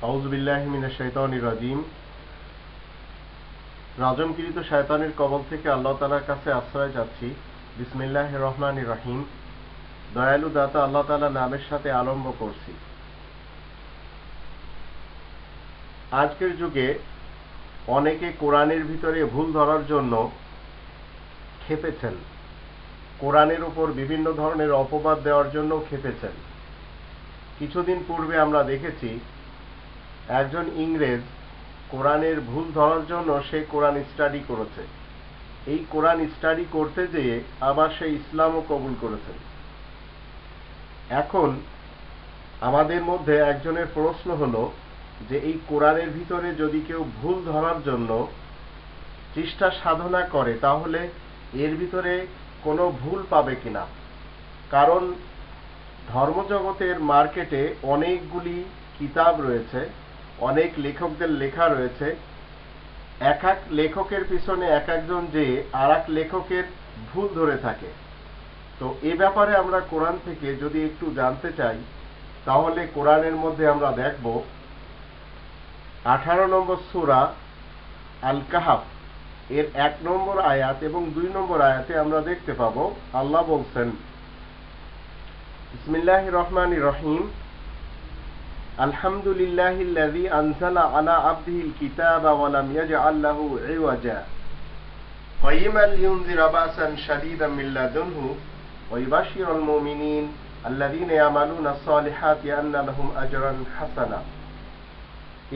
আউযু বিল্লাহি মিনাশ শাইতানির রাজিম। রাজমকৃত শয়তানের কবল থেকে আল্লাহ তাআলার কাছে আশ্রয় চাচ্ছি। বিসমিল্লাহির রহমানির রহিম। দয়ালু দাতা আল্লাহ তাআলার নামের সাথে আরম্ভ করছি। আজকের যুগে অনেকে কোরআনের ভিতরে ভুল ধরার জন্য খেপেছেন, কোরআনের উপর বিভিন্ন ধরনের অপবাদ দেওয়ার জন্য খেপেছেন। কিছুদিন পূর্বে আমরা দেখেছি একজন ইংরেজ কোরআনের ভুল ধরার জন্য সে কোরআন স্টাডি করেছে। এই কোরআন স্টাডি করতে যেয়ে আবার সে ইসলামও কবুল করেছে। এখন আমাদের মধ্যে একজনের প্রশ্ন হলো যে এই কোরআনের ভিতরে যদি কেউ ভুল ধরার জন্য চেষ্টা সাধনা করে তাহলে এর ভিতরে কোনো ভুল পাবে কিনা। কারণ ধর্মজগতের মার্কেটে অনেকগুলি কিতাব রয়েছে, অনেক লেখকদের লেখা রয়েছে। এক এক লেখকের পিছনে এক একজন যে আর এক লেখকের ভুল ধরে থাকে। তো এ ব্যাপারে আমরা কোরআন থেকে যদি একটু জানতে চাই তাহলে কোরআনের মধ্যে আমরা দেখব 18 নম্বর সূরা আল কাহাফ এর 1 নম্বর আয়াত এবং 2 নম্বর আয়াতে আমরা দেখতে পাবো আল্লাহ বলছেন, বিসমিল্লাহির রহমানির রহিম, আলহামদুলিল্লাহিল্লাযী আনজালা আলা আবদিহিল কিতাবা ওয়া লাম ইয়াজআল লাহু ইওয়াজা কাইয়িমান লিয়ুনযিরা বা'সান শাদীদাম মিন লাদুনহু ওয়া ইউবাশশিরুল মুমিনিন আল্লাযীনা ইয়ামালুনাস সালিহাতি আন্না লাহুম আজরান হাসানা।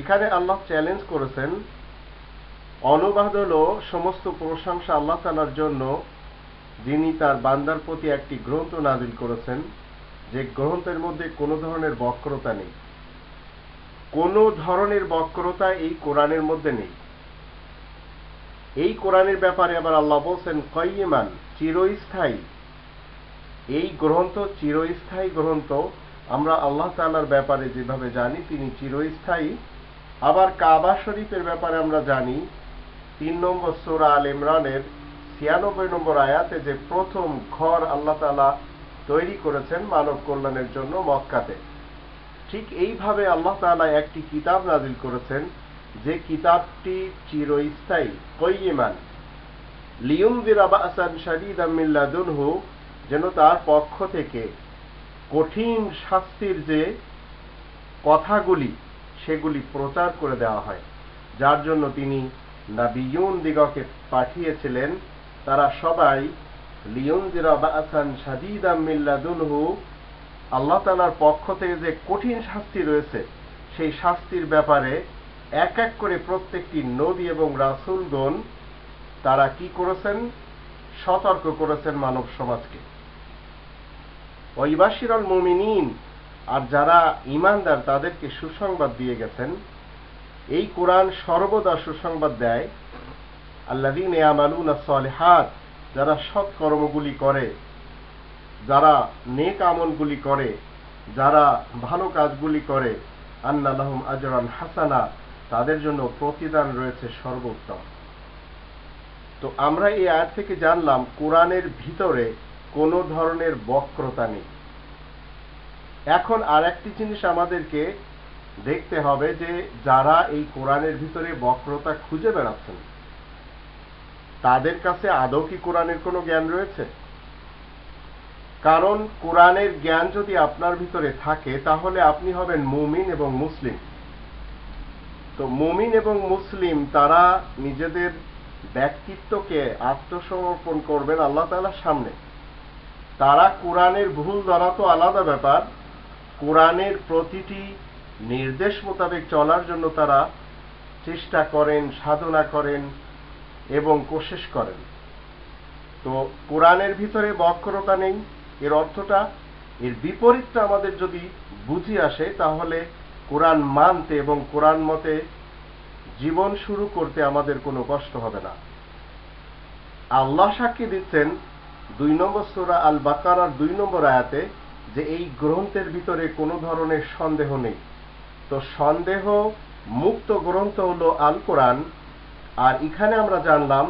এখানে আল্লাহ চ্যালেঞ্জ করেছেন। অনুবাদ হলো সমস্ত প্রশংসা আল্লাহ তাআলার জন্য, যিনি তার বান্দার প্রতি একটি গ্রন্থ নাযিল করেছেন, যে গ্রন্থের মধ্যে কোনো ধরনের বক্রতা নেই। কোনো ধরনের বক্রতা এই কোরআনের মধ্যে নেই। এই কোরআনের ব্যাপারে আবার আল্লাহ বলছেন কাইয়িমান, চিরস্থায়ী। এই গ্রন্থ চিরস্থায়ী গ্রন্থ। আমরা আল্লাহ তাআলার ব্যাপারে যেভাবে জানি তিনি চিরস্থায়ী, আবার কাবা শরীফের ব্যাপারে আমরা জানি 3 নম্বর সূরা আল ইমরানের 96 নম্বর আয়াতে যে প্রথম ঘর আল্লাহ তাআলা তৈরি করেছেন মানব কল্যাণের জন্য মক্কাতে। ঠিক এইভাবে আল্লাহ তাআলা একটি কিতাব নাযিল করেছেন যে কিতাবটি চিরস্থায়ী। কাইয়িমান লিয়ুনযিরা বা'সান শাদীদাম মিন লাদুনহু, যেন তার পক্ষ থেকে কঠিন শাস্তির যে কথাগুলি সেগুলি প্রচার করে দেওয়া হয়, যার জন্য তিনি নবিয়্যুন দিগকে পাঠিয়েছিলেন। তারা সবাই লিয়ুনযিরা বা'সান শাদীদাম মিন লাদুনহু, আল্লাহ তাআলার পক্ষ থেকে যে কঠিন শাস্তি রয়েছে সেই শাস্তির ব্যাপারে এক এক করে প্রত্যেকটি নবী এবং রাসূলগণ তারা কি করেছেন, সতর্ক করেছেন মানব সমাজকে। ওয়া ইউবাশশিরুল মুমিনিন, আর যারা ঈমানদার তাদেরকে সুসংবাদ দিয়ে গেছেন। এই কোরআন সর্বদা সুসংবাদ দেয়। আল্লাযীনা ইয়ামালুনাস সালিহাত, যারা সৎ কর্মগুলি করে, যারা নেক আমলগুলি করে, যারা ভালো কাজগুলি করে, আন্না লাহুম আজরান হাসানা, তাদের জন্য প্রতিদান রয়েছে সর্বোত্তম। তো আমরা এই আয়াত থেকে জানলাম কোরআনের ভিতরে কোনো ধরনের বক্রতা নেই। এখন আর একটি জিনিস আমাদেরকে দেখতে হবে যে যারা এই কোরআনের ভিতরে বক্রতা খুঁজে বেড়াচ্ছেন তাদের কাছে আদৌ কি কোরআনের কোনো জ্ঞান রয়েছে? কারণ কোরআনের জ্ঞান যদি আপনার ভিতরে থাকে তাহলে আপনি হবেন মুমিন এবং মুসলিম। তো মুমিন এবং মুসলিম তারা নিজেদের ব্যক্তিত্বকে আত্মসমর্পণ করবেন আল্লাহ তাআলার সামনে। তারা কোরআনের ভুল ধরা তো আলাদা ব্যাপার, কোরআনের প্রতিটি নির্দেশ মোতাবেক চলার জন্য তারা চেষ্টা করেন, সাধনা করেন এবং কোশিশ করেন। তো কোরআনের ভিতরে বক্রতা নেই, এর অর্থটা, এর বিপরীতটা আমাদের যদি বুঝে আসে তাহলে কোরআন মানতে এবং কোরআন মতে জীবন শুরু করতে আমাদের কোনো কষ্ট হবে না। আল্লাহ সাক্ষী দিচ্ছেন 2 নম্বর সূরা আল বাকারার 2 নম্বর আয়াতে যে এই গ্রন্থের ভিতরে কোনো ধরনের সন্দেহ নেই। তো সন্দেহ মুক্ত গ্রন্থ হলো আল কোরআন। আর এখানে আমরা জানলাম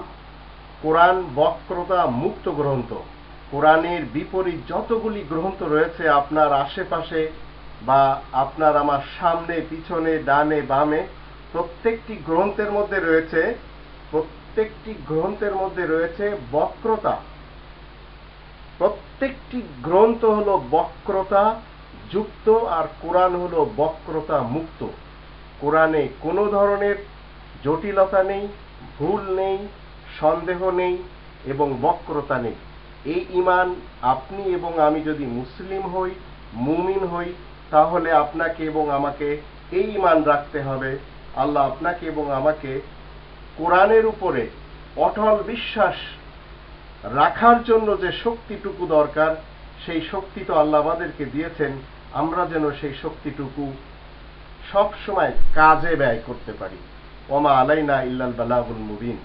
কোরআন বক্রতা মুক্ত গ্রন্থ। কোরআনের বিপরীত যতগুলি গ্রন্থ রয়েছে আপনার আশেপাশে বা আপনার আমার সামনে পিছনে ডানে বামে প্রত্যেকটি গ্রন্থের মধ্যে রয়েছে বক্রতা। প্রত্যেকটি গ্রন্থ হলো বক্রতা যুক্ত, আর কোরআন হলো বক্রতা মুক্ত। কোরআনে কোনো ধরনের জটিলতা নেই, ভুল নেই, সন্দেহ নেই এবং বক্রতা নেই। এই ঈমান আপনি এবং আমি যদি মুসলিম হই, মুমিন হই, তাহলে আপনাকে এবং আমাকে এই ঈমান রাখতে হবে। আল্লাহ আপনাকে এবং আমাকে কোরআনের উপরে অটল বিশ্বাস রাখার জন্য যে শক্তিটুকু দরকার, সেই শক্তি তো আল্লাহ আমাদেরকে দিয়েছেন। আমরা যেন সেই শক্তিটুকু সব সময় কাজে ব্যয় করতে পারি। ওমা আলাইনা ইল্লাল বালাগুল মুবিন।